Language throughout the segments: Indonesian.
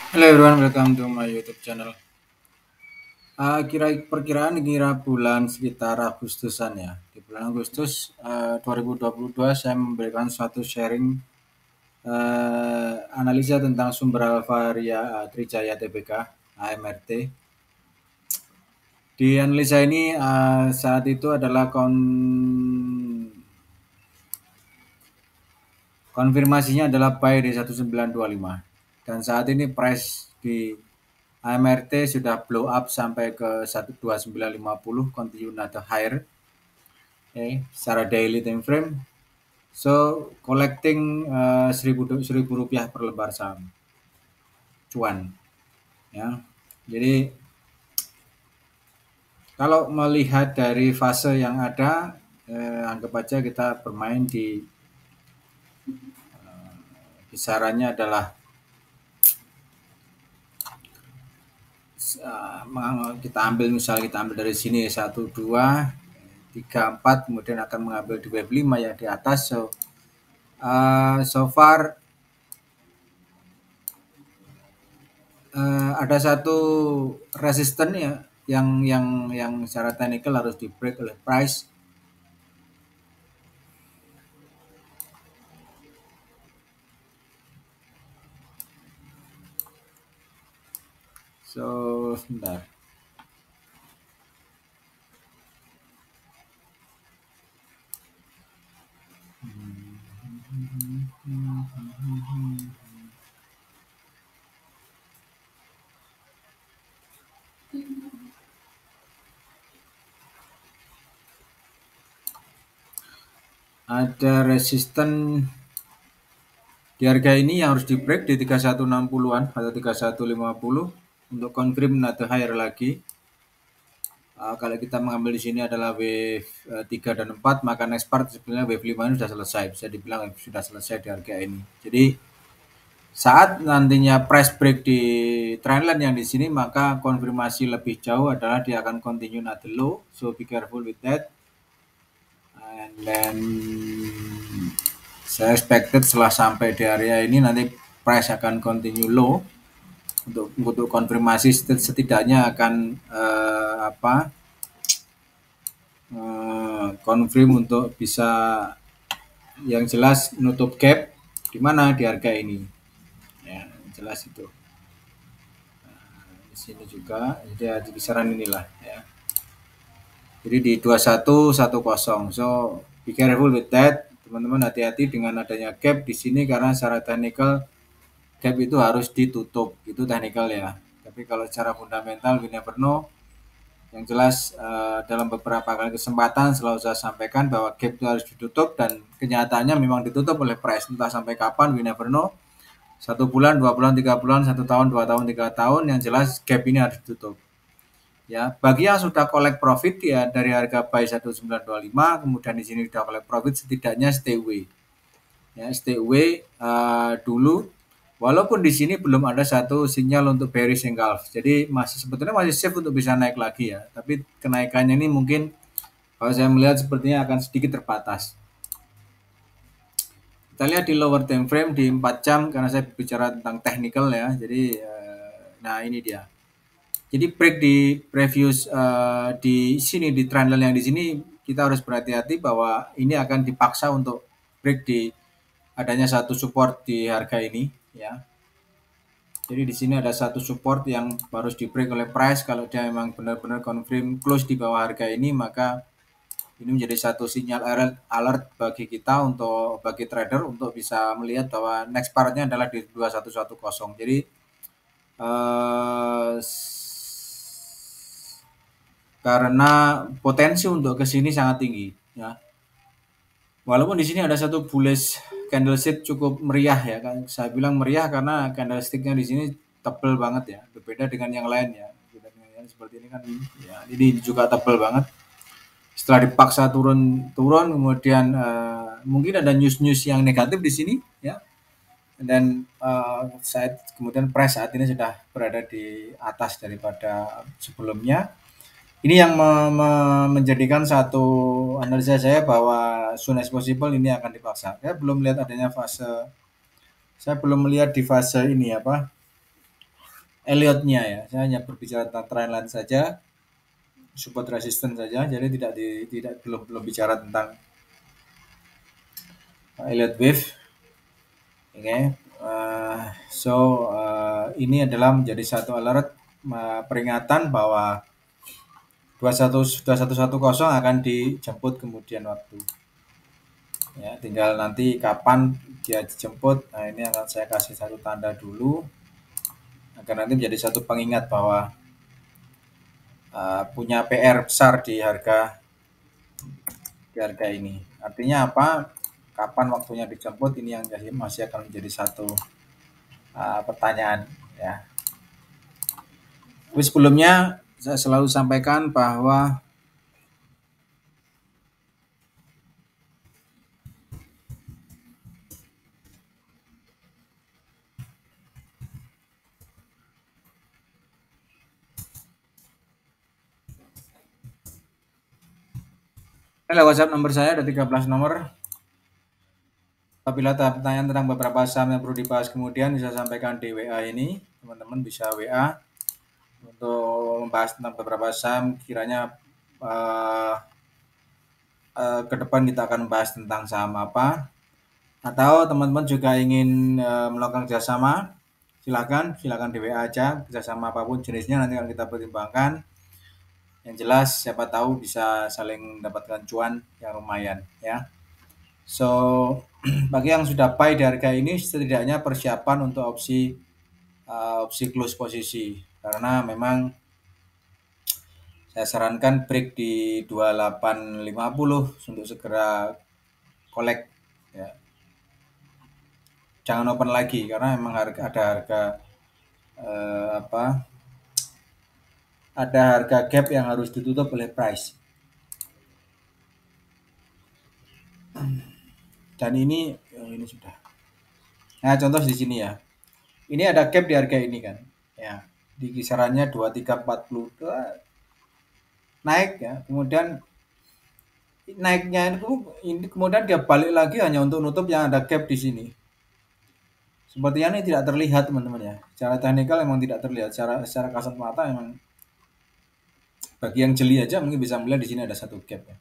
Hello everyone, welcome to my YouTube channel. Kira bulan sekitar Agustusan ya. Di bulan Agustus 2022 saya memberikan suatu sharing analisa tentang sumber Alvaria Trijaya Tbk AMRT. Di analisa ini saat itu adalah konfirmasinya adalah buy di 1925 dan saat ini price di AMRT sudah blow up sampai ke 12950, continue another higher, okay, secara daily time frame. So collecting 1000 rupiah per lembar saham cuan ya. Jadi kalau melihat dari fase yang ada, anggap aja kita bermain di kisarannya adalah kita ambil dari sini 1 2 3 4, kemudian akan mengambil di wave 5 yang di atas. So far ada satu resisten ya yang secara teknikal harus di break oleh price. So sebentar. Ada resisten di harga ini yang harus di break di 3160-an atau 3150 untuk confirm another higher lagi. Kalau kita mengambil di sini adalah wave 3 dan 4, maka next part sebenarnya wave 5 ini sudah selesai. Bisa dibilang sudah selesai di harga ini. Jadi saat nantinya price break di trendline yang di sini, maka konfirmasi lebih jauh adalah dia akan continue at the low. So be careful with that. And then saya expected setelah sampai di area ini nanti price akan continue low untuk konfirmasi setidaknya akan confirm untuk bisa yang jelas nutup gap di mana di harga ini ya, jelas itu. Di sini juga jadi di kisaran inilah ya, jadi di 2110. So be careful with that teman-teman, hati-hati dengan adanya gap di sini karena secara technical gap itu harus ditutup, itu technical ya. Tapi kalau secara fundamental we never know. Yang jelas dalam beberapa kali kesempatan selalu saya sampaikan bahwa gap itu harus ditutup dan kenyataannya memang ditutup oleh price, entah sampai kapan we never know. 1 bulan, 2 bulan, 3 bulan, 1 tahun, 2 tahun, 3 tahun, yang jelas gap ini harus ditutup. Ya, bagi yang sudah collect profit ya dari harga buy 1925, kemudian di sini sudah collect profit, setidaknya stay away. Ya, stay away dulu. Walaupun di sini belum ada satu sinyal untuk bearish engulf. Jadi sebetulnya masih safe untuk bisa naik lagi ya. Tapi kenaikannya ini mungkin kalau saya melihat sepertinya akan sedikit terbatas. Kita lihat di lower time frame di 4 jam karena saya bicara tentang technical ya. Jadi nah ini dia. Jadi break di previous di sini di trendline yang di sini kita harus berhati-hati bahwa ini akan dipaksa untuk break di adanya satu support di harga ini ya. Jadi di sini ada satu support yang harus di break oleh price. Kalau dia memang benar-benar confirm close di bawah harga ini, maka ini menjadi satu sinyal alert bagi kita, untuk bagi trader untuk bisa melihat bahwa next partnya adalah di 2110. Jadi karena potensi untuk ke sini sangat tinggi ya. Walaupun di sini ada satu bullish candlestick cukup meriah ya, kan saya bilang meriah karena candlesticknya di sini tebel banget ya, berbeda dengan yang lain ya. Berbeda dengan yang seperti ini kan ya, ini juga tebel banget. Setelah dipaksa turun kemudian mungkin ada news yang negatif di sini ya. Dan kemudian price saat ini sudah berada di atas daripada sebelumnya. Ini yang menjadikan satu analisa saya bahwa soon as possible ini akan dipaksa. Saya belum melihat adanya fase, saya belum melihat di fase ini Elliott-nya ya. Saya hanya berbicara tentang trendline saja, support resistance saja. Jadi tidak belum bicara tentang Elliott wave. Oke. Ini adalah menjadi satu alert peringatan bahwa 2110 akan dijemput kemudian waktu. Ya, tinggal nanti kapan dia dijemput. Nah, ini akan saya kasih satu tanda dulu agar nanti menjadi satu pengingat bahwa punya PR besar di harga ini. Artinya apa? Kapan waktunya dijemput ini yang masih akan menjadi satu pertanyaan ya. Tapi sebelumnya saya selalu sampaikan bahwa WhatsApp nomor saya ada 13 nomor. Apabila ada pertanyaan tentang beberapa saham yang perlu dibahas kemudian bisa sampaikan di WA ini. Teman-teman bisa WA untuk membahas tentang beberapa saham. Kiranya ke depan kita akan membahas tentang saham apa. Atau teman-teman juga ingin melakukan kerjasama, silakan di WA aja. Kerjasama apapun jenisnya nanti akan kita pertimbangkan. Yang jelas siapa tahu bisa saling mendapatkan cuan yang lumayan ya. So bagi yang sudah buy di harga ini setidaknya persiapan untuk opsi close posisi, karena memang saya sarankan break di 2850 untuk segera collect ya. Jangan open lagi karena memang ada harga gap yang harus ditutup oleh price. Dan ini sudah. Nah, contoh di sini ya. Ini ada gap di harga ini kan. Ya, di kisarannya 2340 naik ya. Kemudian naiknya ini kemudian dia balik lagi hanya untuk nutup yang ada gap di sini. Sepertinya ini tidak terlihat teman-teman ya. Secara teknikal memang tidak terlihat. Secara kasat mata memang bagi yang jeli aja mungkin bisa melihat di sini ada satu gap ya.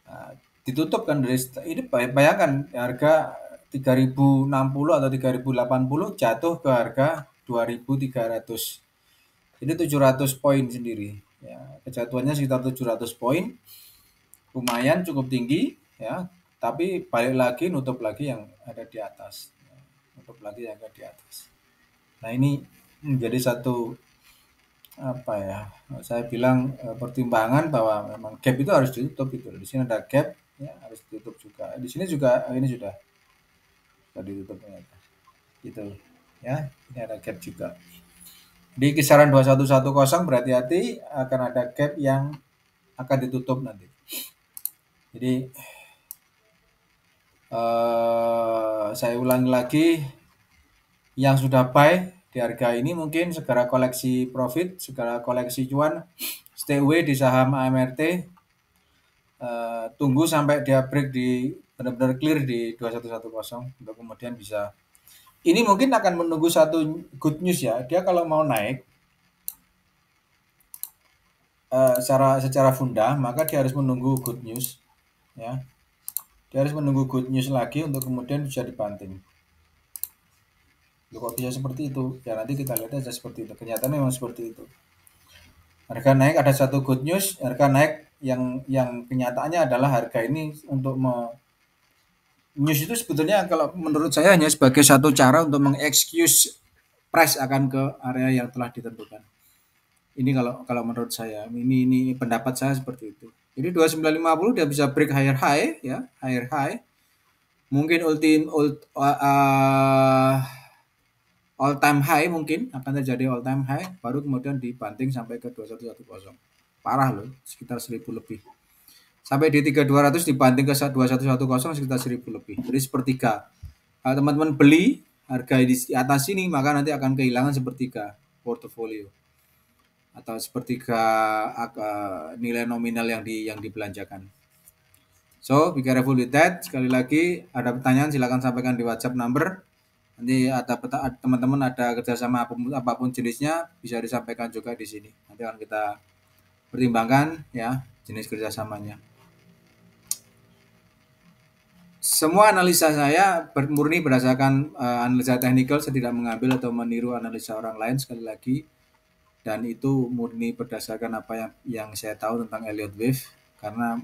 Nah, ditutup kan dari ini, bayangkan harga 3060 atau 3080 jatuh ke harga 2300. Ini 700 poin sendiri ya. Kejatuhannya sekitar 700 poin. Lumayan cukup tinggi ya, tapi balik lagi nutup lagi yang ada di atas. Nutup lagi yang ada di atas. Nah, ini menjadi satu saya bilang pertimbangan bahwa memang gap itu harus ditutup itu. Di sini ada gap ya, harus ditutup juga. Di sini juga ini sudah ditutup gitu ya. Ini ada gap juga. Di kisaran 2110 berhati-hati akan ada gap yang akan ditutup nanti. Jadi saya ulangi lagi, yang sudah buy di harga ini mungkin segera koleksi profit, segera koleksi cuan, stay away di saham AMRT, tunggu sampai dia break di benar-benar clear di 2110 untuk kemudian bisa. Ini mungkin akan menunggu satu good news ya. Dia kalau mau naik secara funda, maka dia harus menunggu good news ya. Dia harus menunggu good news lagi untuk kemudian bisa dibanting. Loh, kok bisa seperti itu? Ya nanti kita lihat aja seperti itu. Kenyataannya memang seperti itu. Harga naik ada satu good news, harga naik yang kenyataannya adalah harga ini untuk news itu sebetulnya kalau menurut saya hanya sebagai satu cara untuk mengexcuse price akan ke area yang telah ditentukan. Ini kalau menurut saya, ini pendapat saya seperti itu. Jadi 2950 dia bisa break higher high ya, higher high. Mungkin all time high mungkin akan terjadi all time high, baru kemudian dibanting sampai ke 2110. Parah loh, sekitar 1000 lebih. Sampai di 3200 dibanting ke 2110 sekitar 1000 lebih. Jadi sepertiga. Kalau teman-teman beli harga di atas ini, maka nanti akan kehilangan sepertiga portofolio atau sepertiga nilai nominal yang dibelanjakan. So, be careful with that. Sekali lagi, ada pertanyaan silakan sampaikan di WhatsApp number Nanti ada teman-teman ada kerjasama apapun jenisnya bisa disampaikan juga di sini. Nanti akan kita pertimbangkan ya jenis kerjasamanya. Semua analisa saya murni berdasarkan analisa teknikal, saya tidak mengambil atau meniru analisa orang lain sekali lagi. Dan itu murni berdasarkan apa yang saya tahu tentang Elliott Wave, karena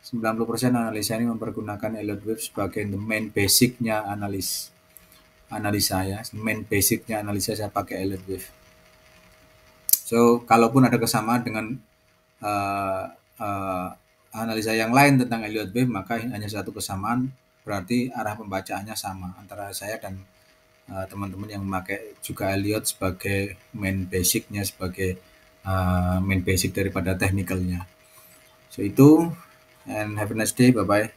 90% analisa ini mempergunakan Elliott Wave sebagai the main basicnya analisa ya. Main basicnya analisa saya pakai Elliott Wave. So, kalaupun ada kesamaan dengan analisa yang lain tentang Elliott Wave, maka hanya satu kesamaan, berarti arah pembacaannya sama antara saya dan teman-teman yang memakai juga Elliott sebagai main basicnya, sebagai main basic daripada technicalnya. So itu, and have a nice day, bye bye.